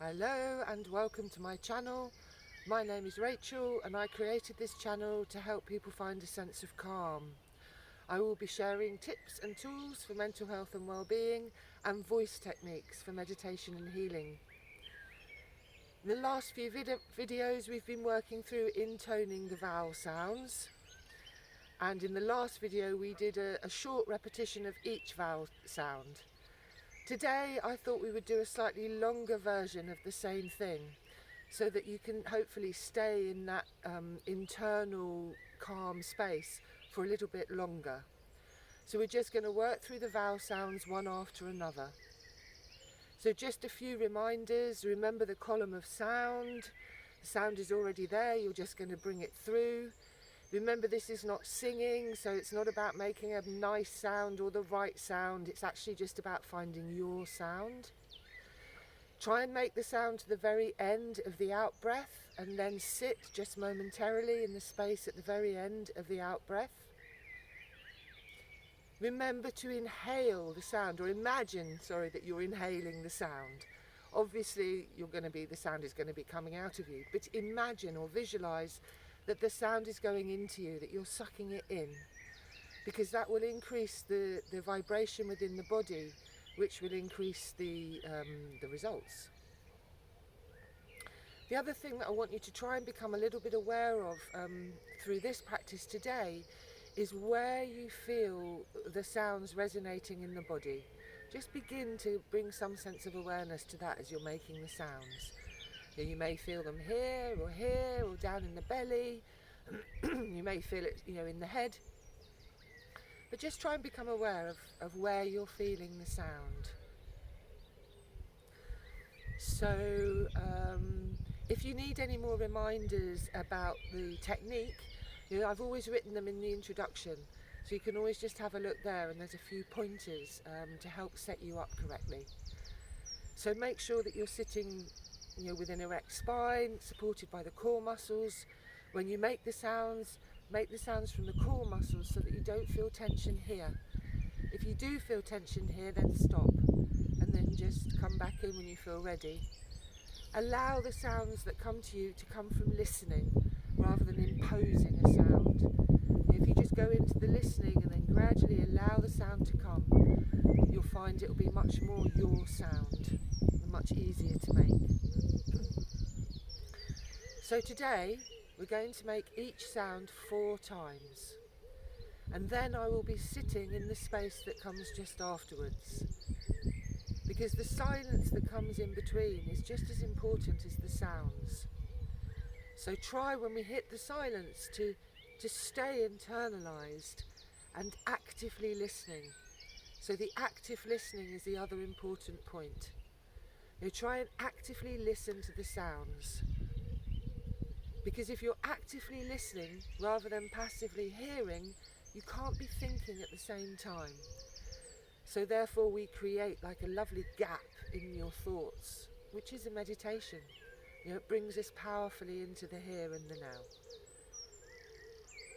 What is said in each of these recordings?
Hello and welcome to my channel. My name is Rachel and I created this channel to help people find a sense of calm. I will be sharing tips and tools for mental health and well-being and voice techniques for meditation and healing. In the last few videos we've been working through intoning the vowel sounds, and in the last video we did a short repetition of each vowel sound. Today I thought we would do a slightly longer version of the same thing so that you can hopefully stay in that internal calm space for a little bit longer. So we're just going to work through the vowel sounds one after another. So just a few reminders. Remember the column of sound. The sound is already there, you're just going to bring it through. Remember, this is not singing, so it's not about making a nice sound or the right sound. It's actually just about finding your sound. Try and make the sound to the very end of the out breath and then sit just momentarily in the space at the very end of the out breath. Remember to inhale the sound, or imagine, that you're inhaling the sound. Obviously, the sound is going to be coming out of you, but imagine or visualize that the sound is going into you, that you're sucking it in, because that will increase the vibration within the body, which will increase the results. The other thing that I want you to try and become a little bit aware of through this practice today is where you feel the sounds resonating in the body. Just begin to bring some sense of awareness to that as you're making the sounds. You may feel them here or down in the belly. You may feel it, in the head. But just try and become aware of where you're feeling the sound. So if you need any more reminders about the technique, I've always written them in the introduction. So you can always just have a look there, and there's a few pointers to help set you up correctly. So make sure that you're sitting with an erect spine, supported by the core muscles. When you make the sounds from the core muscles so that you don't feel tension here. If you do feel tension here, then stop, and then just come back in when you feel ready. Allow the sounds that come to you to come from listening rather than imposing a sound. If you just go into the listening and then gradually allow the sound to come, you'll find it will be much more your sound and much easier to make. So today we're going to make each sound 4 times, and then I will be sitting in the space that comes just afterwards, because the silence that comes in between is just as important as the sounds. So try, when we hit the silence, to stay internalized and actively listening. So the active listening is the other important point. Try and actively listen to the sounds. Because if you're actively listening rather than passively hearing, you can't be thinking at the same time. So therefore we create like a lovely gap in your thoughts, which is a meditation. It brings us powerfully into the here and the now.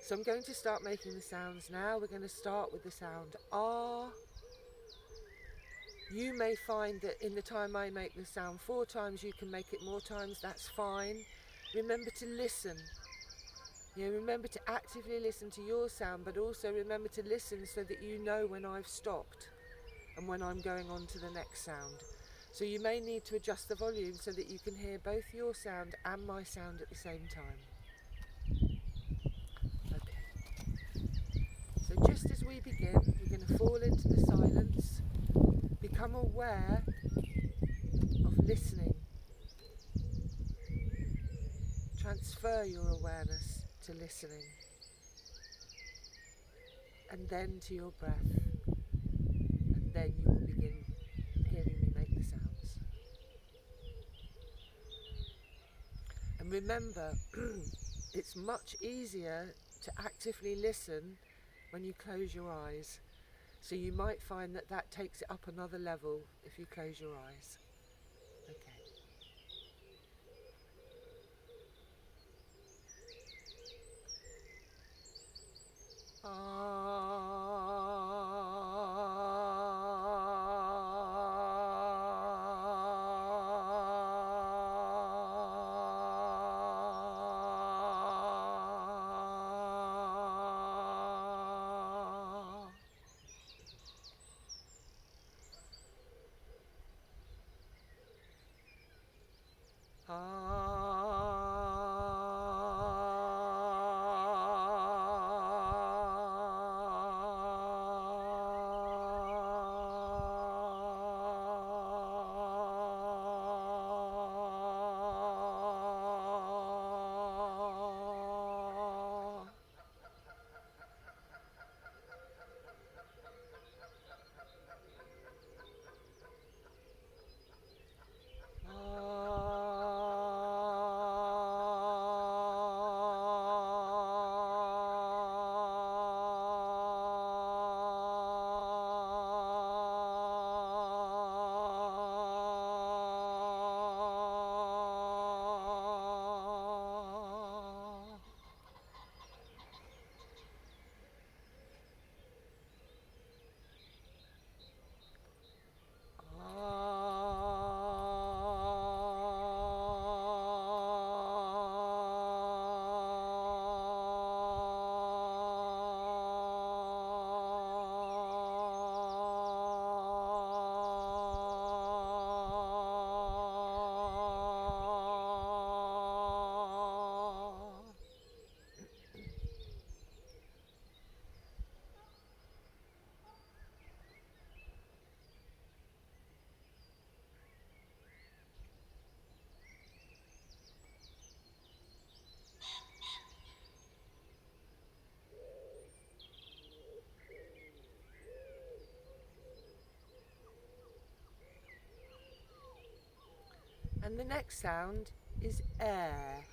So I'm going to start making the sounds now. We're going to start with the sound ah. You may find that in the time I make the sound 4 times, you can make it more times, that's fine. Remember to listen. Remember to actively listen to your sound, but also remember to listen so that you know when I've stopped and when I'm going on to the next sound. So you may need to adjust the volume so that you can hear both your sound and my sound at the same time. Okay. So just as we begin, we're going to fall into the silence, become aware of listening. Transfer your awareness to listening, and then to your breath, and then you will begin hearing me make the sounds. And remember, it's much easier to actively listen when you close your eyes. So you might find that takes it up another level if you close your eyes. Okay. And the next sound is air.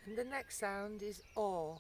And the next sound is aw.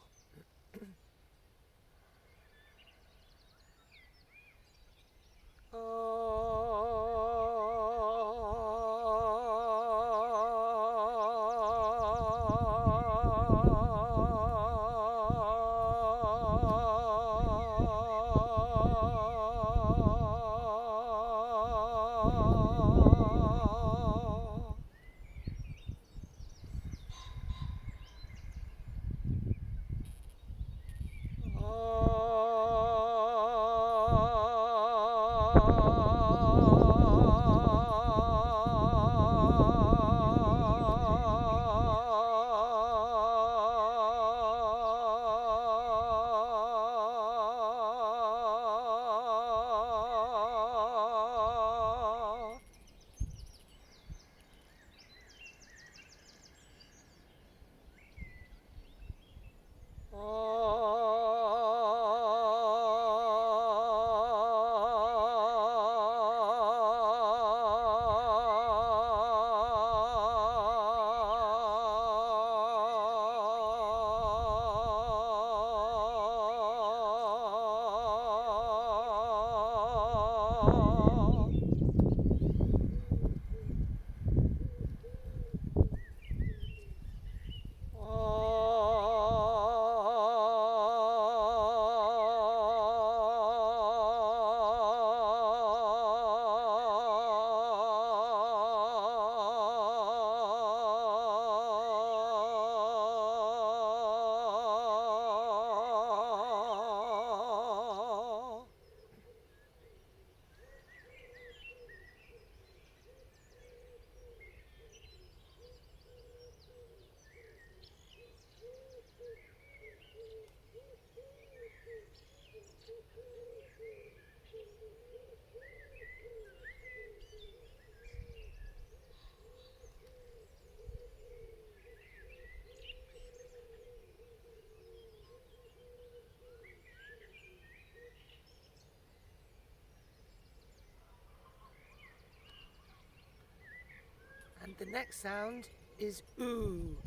And the next sound is ooh.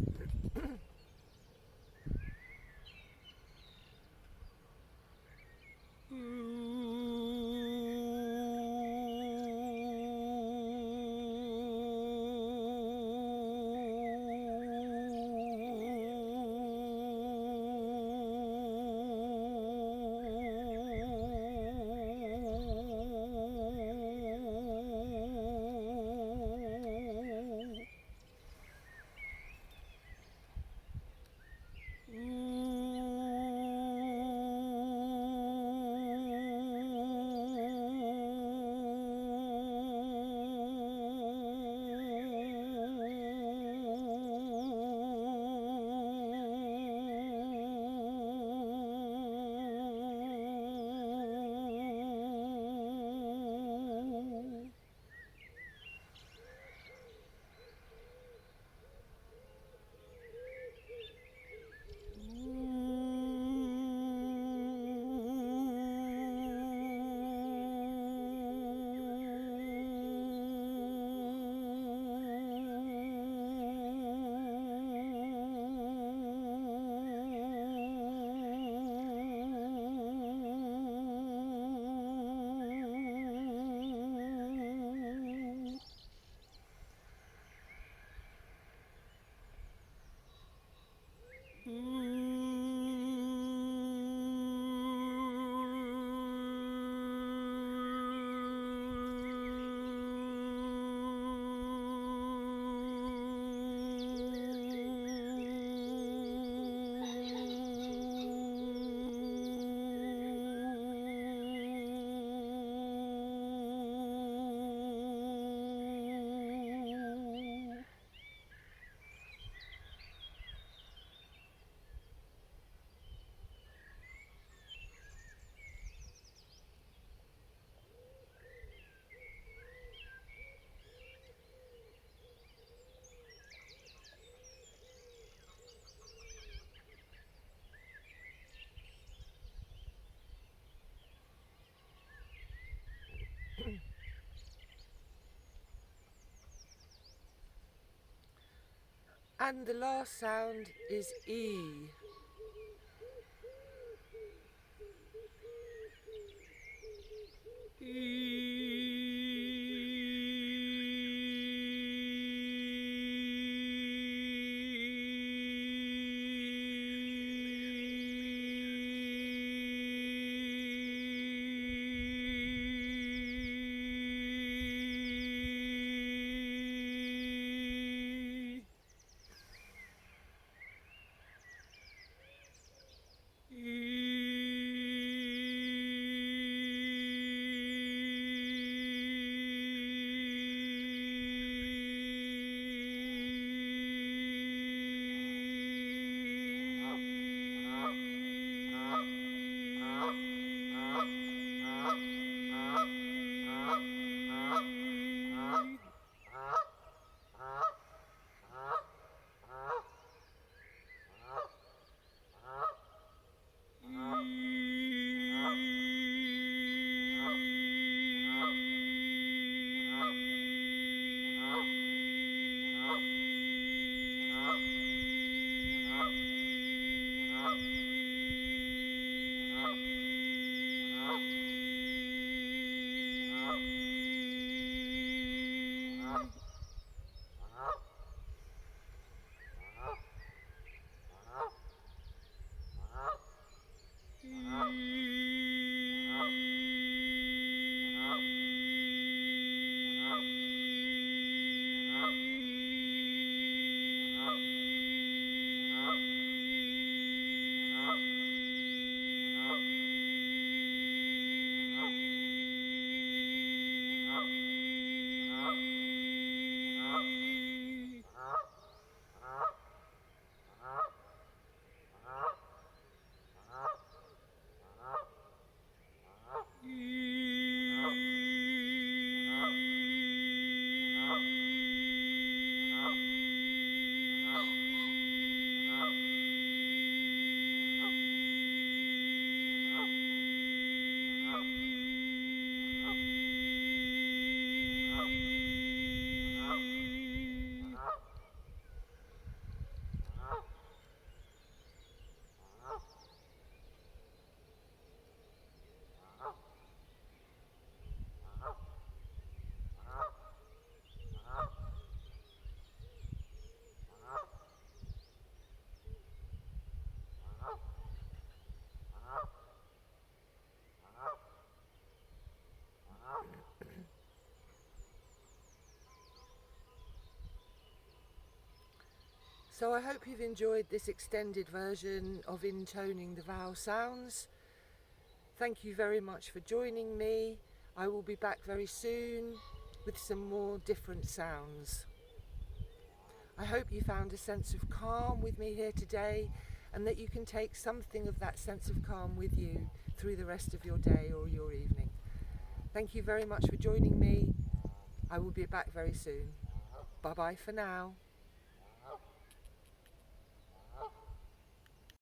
And the last sound is E. So I hope you've enjoyed this extended version of intoning the vowel sounds. Thank you very much for joining me. I will be back very soon with some more different sounds. I hope you found a sense of calm with me here today, and that you can take something of that sense of calm with you through the rest of your day or your evening. Thank you very much for joining me. I will be back very soon. Bye bye for now.